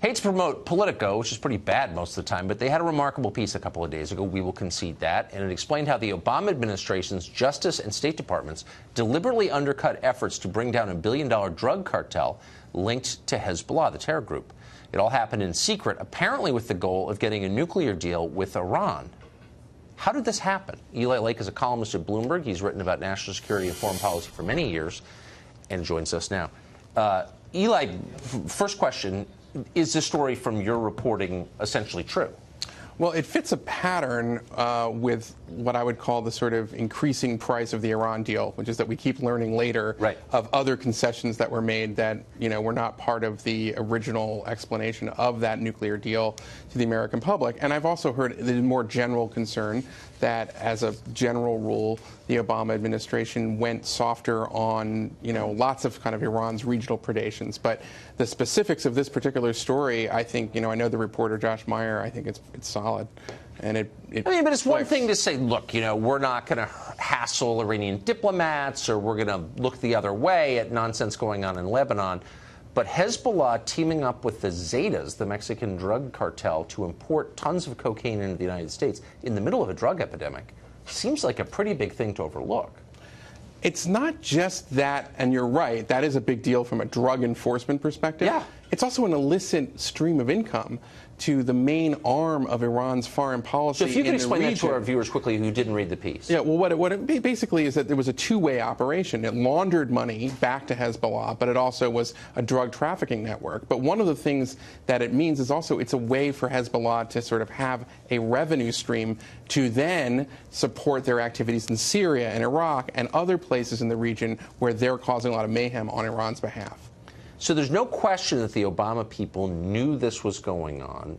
Hate to promote Politico, which is pretty bad most of the time, but they had a remarkable piece a couple of days ago. We will concede that. And it explained how the Obama administration's Justice and State Departments deliberately undercut efforts to bring down a billion-dollar drug cartel linked to Hezbollah, the terror group. It all happened in secret, apparently with the goal of getting a nuclear deal with Iran. How did this happen? Eli Lake is a columnist at Bloomberg. He's written about national security and foreign policy for many years and joins us now. Eli, first question, is the story from your reporting essentially true? Well, it fits a pattern with what I would call the sort of increasing price of the Iran deal, which is that we keep learning later of other concessions that were made that, were not part of the original explanation of that nuclear deal to the American public. And I've also heard the more general concern that, as a general rule, the Obama administration went softer on, lots of kind of Iran's regional predations. But the specifics of this particular story, I think, I know the reporter Josh Meyer, I think it's solid. And but it's one thing to say, look, we're not going to hassle Iranian diplomats or we're going to look the other way at nonsense going on in Lebanon. But Hezbollah teaming up with the Zetas, the Mexican drug cartel, to import tons of cocaine into the United States in the middle of a drug epidemic seems like a pretty big thing to overlook. It's not just that, and you're right, that is a big deal from a drug enforcement perspective. Yeah. It's also an illicit stream of income to the main arm of Iran's foreign policy. So if you can in explain the that region. to our viewers quickly who didn't read the piece. Yeah, well, what it basically is that there was a two-way operation. It laundered money back to Hezbollah, but it also was a drug trafficking network. But one of the things that it means is also it's a way for Hezbollah to sort of have a revenue stream to then support their activities in Syria and Iraq and other places in the region where they're causing a lot of mayhem on Iran's behalf. So there's no question that the Obama people knew this was going on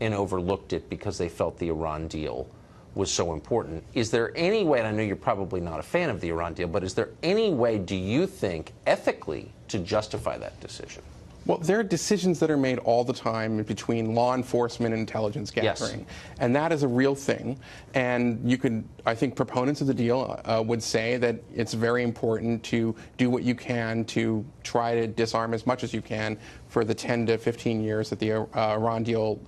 and overlooked it because they felt the Iran deal was so important. Is there any way, and I know you're probably not a fan of the Iran deal, but is there any way, do you think, ethically, to justify that decision? Well, there are decisions that are made all the time between law enforcement and intelligence gathering. Yes. And that is a real thing. And you could, I think proponents of the deal would say that it's very important to do what you can to try to disarm as much as you can for the 10 to 15 years that the Iran deal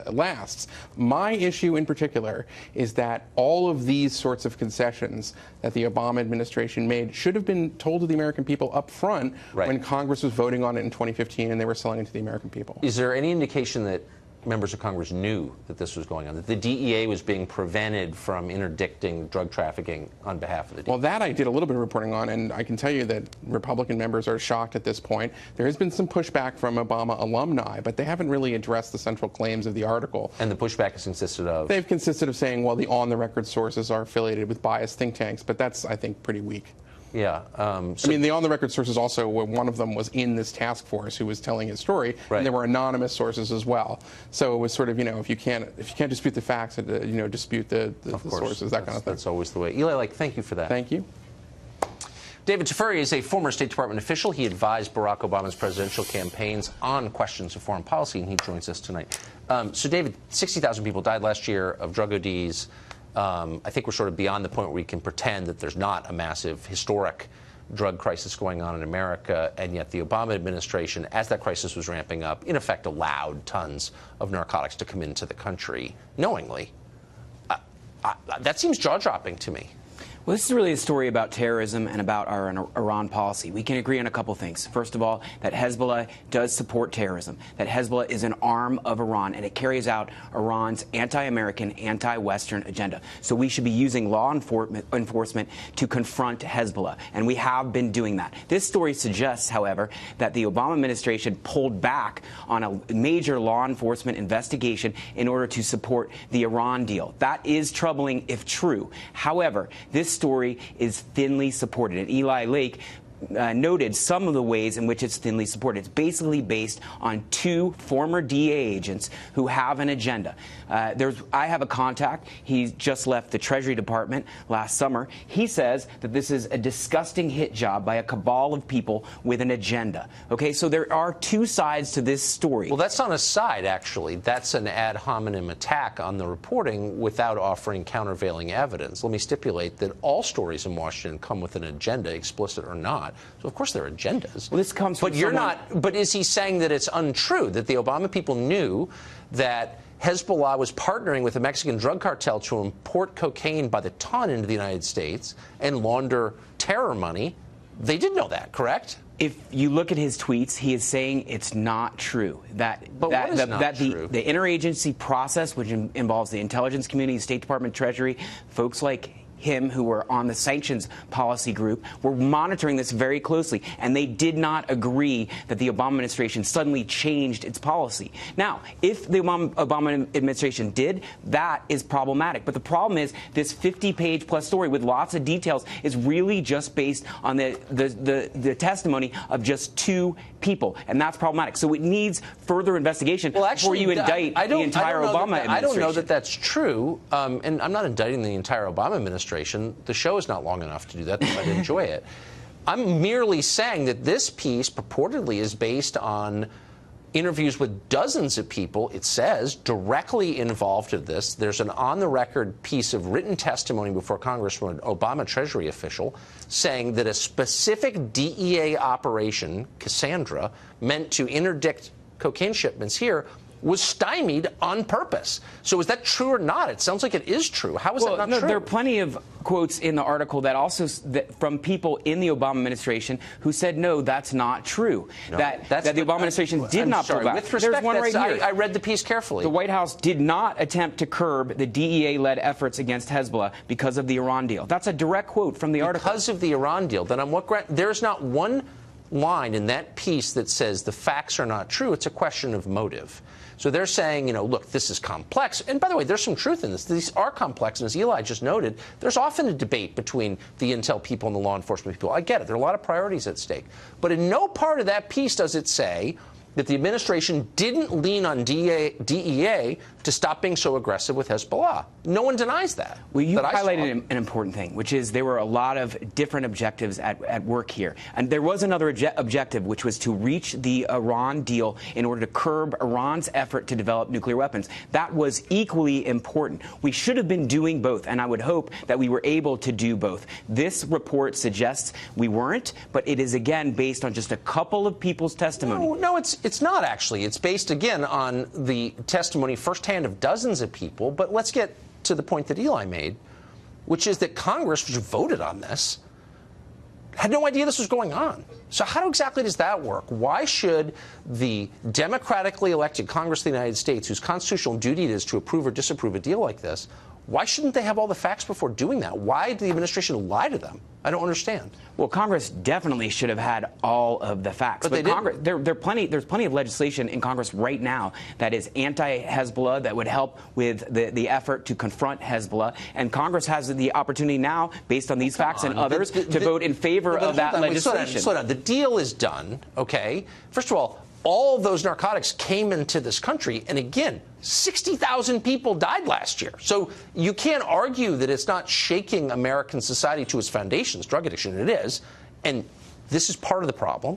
lasts. My issue in particular is that all of these sorts of concessions that the Obama administration made should have been told to the American people up front when Congress was voting on it in 2015 and they were selling it to the American people. Is there any indication that members of Congress knew that this was going on, that the DEA was being prevented from interdicting drug trafficking on behalf of the DEA? Well, that I did a little bit of reporting on, and I can tell you that Republican members are shocked at this point. There has been some pushback from Obama alumni, but they haven't really addressed the central claims of the article. And the pushback has consisted of? They've consisted of saying, well, the on-the-record sources are affiliated with biased think tanks, but that's, I think, pretty weak. Yeah. I mean, the on-the-record sources also, one of them was in this task force who was telling his story, and there were anonymous sources as well. So it was sort of, if you can't dispute the facts, dispute the sources, that kind of thing. That's always the way. Eli, thank you for that. Thank you. David Teferi is a former State Department official. He advised Barack Obama's presidential campaigns on questions of foreign policy, and he joins us tonight. So, David, 60,000 people died last year of drug ODs. I think we're sort of beyond the point where we can pretend that there's not a massive historic drug crisis going on in America, and yet the Obama administration, as that crisis was ramping up, in effect allowed tons of narcotics to come into the country knowingly. That seems jaw-dropping to me. Well, this is really a story about terrorism and about our Iran policy. We can agree on a couple things. First of all, that Hezbollah does support terrorism, that Hezbollah is an arm of Iran, and it carries out Iran's anti-American, anti-Western agenda. So we should be using law enforcement to confront Hezbollah, and we have been doing that. This story suggests, however, that the Obama administration pulled back on a major law enforcement investigation in order to support the Iran deal. That is troubling if true. However, this story is thinly supported, and Eli Lake noted some of the ways in which it's thinly supported. It's basically based on two former DEA agents who have an agenda. I have a contact. He just left the Treasury Department last summer. He says that this is a disgusting hit job by a cabal of people with an agenda. Okay, so there are two sides to this story. Well, that's not a side, actually. That's an ad hominem attack on the reporting without offering countervailing evidence. Let me stipulate that all stories in Washington come with an agenda, explicit or not. not. So, of course, there are agendas. Well, this comes from But you're not. But is he saying that it's untrue, that the Obama people knew that Hezbollah was partnering with the Mexican drug cartel to import cocaine by the ton into the United States and launder terror money? They did know that, correct? If you look at his tweets, he is saying it's not true. The interagency process, which involves the intelligence community, State Department, Treasury, folks like him who were on the sanctions policy group, were monitoring this very closely, and they did not agree that the Obama administration suddenly changed its policy. Now, if the Obama administration did, that is problematic. But the problem is this 50-page plus story with lots of details is really just based on the testimony of just two people, and that's problematic. So it needs further investigation before you indict the entire Obama administration. I don't know that that's true, and I'm not indicting the entire Obama administration. The show is not long enough to do that, but I'd enjoy it. I'm merely saying that this piece purportedly is based on interviews with dozens of people, it says, directly involved in this. There's an on-the-record piece of written testimony before Congress from an Obama Treasury official saying that a specific DEA operation, Cassandra, meant to interdict cocaine shipments here, was stymied on purpose. So is that true or not? It sounds like it is true. How is that not true? There are plenty of quotes in the article that also from people in the Obama administration who said, no, that's not true. No, that the Obama administration did not provide. With respect, there's one right here. I read the piece carefully. The White House did not attempt to curb the DEA-led efforts against Hezbollah because of the Iran deal. That's a direct quote from the article. Because of the Iran deal. Then on what ground? There's not one line in that piece that says the facts are not true. It's a question of motive. So they're saying, look, this is complex. And by the way, there's some truth in this. These are complex. And as Eli just noted, there's often a debate between the intel people and the law enforcement people. I get it. There are a lot of priorities at stake. But in no part of that piece does it say that the administration didn't lean on DEA to stop being so aggressive with Hezbollah. No one denies that. Well, you highlighted an important thing, which is there were a lot of different objectives at work here. And there was another objective, which was to reach the Iran deal in order to curb Iran's effort to develop nuclear weapons. That was equally important. We should have been doing both, and I would hope that we were able to do both. This report suggests we weren't, but it is, again, based on just a couple of people's testimony. No, it's not, actually. It's based, again, on the testimony firsthand of dozens of people. But let's get to the point that Eli made, which is that Congress, which voted on this, had no idea this was going on. So how exactly does that work? Why should the democratically elected Congress of the United States, whose constitutional duty it is to approve or disapprove a deal like this, why shouldn't they have all the facts before doing that? Why did the administration lie to them? I don't understand. Well, Congress definitely should have had all of the facts. But Congress, there's plenty of legislation in Congress right now that is anti-Hezbollah that would help with the effort to confront Hezbollah. And Congress has the opportunity now, based on these facts and others, to vote in favor of that legislation. Slow down. The deal is done, okay? First of all of those narcotics came into this country, and again, 60,000 people died last year. So you can't argue that it's not shaking American society to its foundations, drug addiction. It is, and this is part of the problem.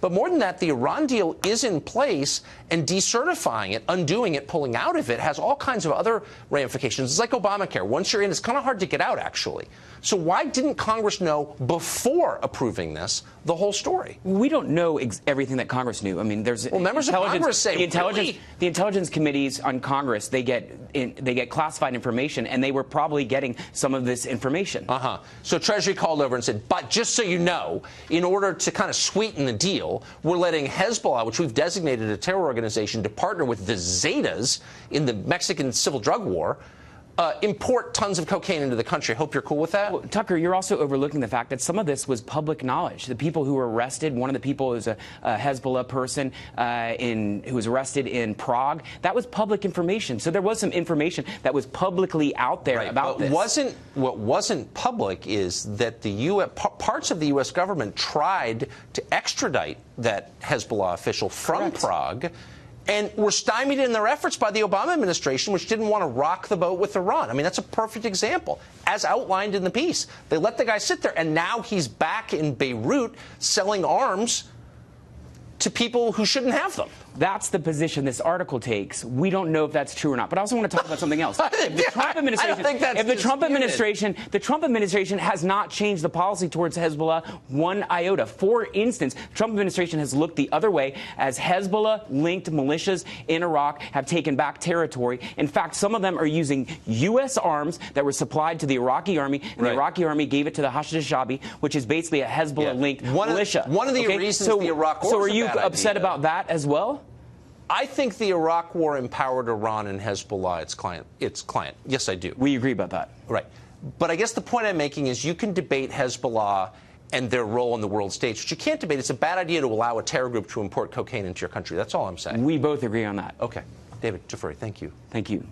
But more than that, the Iran deal is in place, and decertifying it, undoing it, pulling out of it has all kinds of other ramifications. It's like Obamacare. Once you're in, it's kind of hard to get out, actually. So why didn't Congress know before approving this the whole story? We don't know everything that Congress knew. I mean, there's members of Congress say the intelligence committees on Congress. They get classified information, and they were probably getting some of this information. So Treasury called over and said, but just so you know, in order to kind of sweeten the deal, we're letting Hezbollah, which we've designated a terror organization, to partner with the Zetas in the Mexican civil drug war, import tons of cocaine into the country. Hope you're cool with that. Well, Tucker, you're also overlooking the fact that some of this was public knowledge. The people who were arrested, one of the people is a Hezbollah person who was arrested in Prague. That was public information. So there was some information that was publicly out there about this. What wasn't public is that the parts of the U.S. government tried to extradite that Hezbollah official from Prague, and were stymied in their efforts by the Obama administration, which didn't want to rock the boat with Iran. I mean, that's a perfect example, as outlined in the piece. They let the guy sit there, and now he's back in Beirut selling arms to people who shouldn't have them. That's the position this article takes. We don't know if that's true or not. But I also want to talk about something else. The Trump administration has not changed the policy towards Hezbollah one iota. For instance, the Trump administration has looked the other way as Hezbollah-linked militias in Iraq have taken back territory. In fact, some of them are using U.S. arms that were supplied to the Iraqi army, and the Iraqi army gave it to the Hashd al-Shabi, which is basically a Hezbollah-linked militia. One of the reasons the Iraq War So are you upset about that as well? I think the Iraq War empowered Iran and Hezbollah, its client. Yes, I do. We agree about that. Right. But I guess the point I'm making is you can debate Hezbollah and their role on the world stage. What you can't debate, it's a bad idea to allow a terror group to import cocaine into your country. That's all I'm saying. We both agree on that. Okay. David Jafari, thank you. Thank you.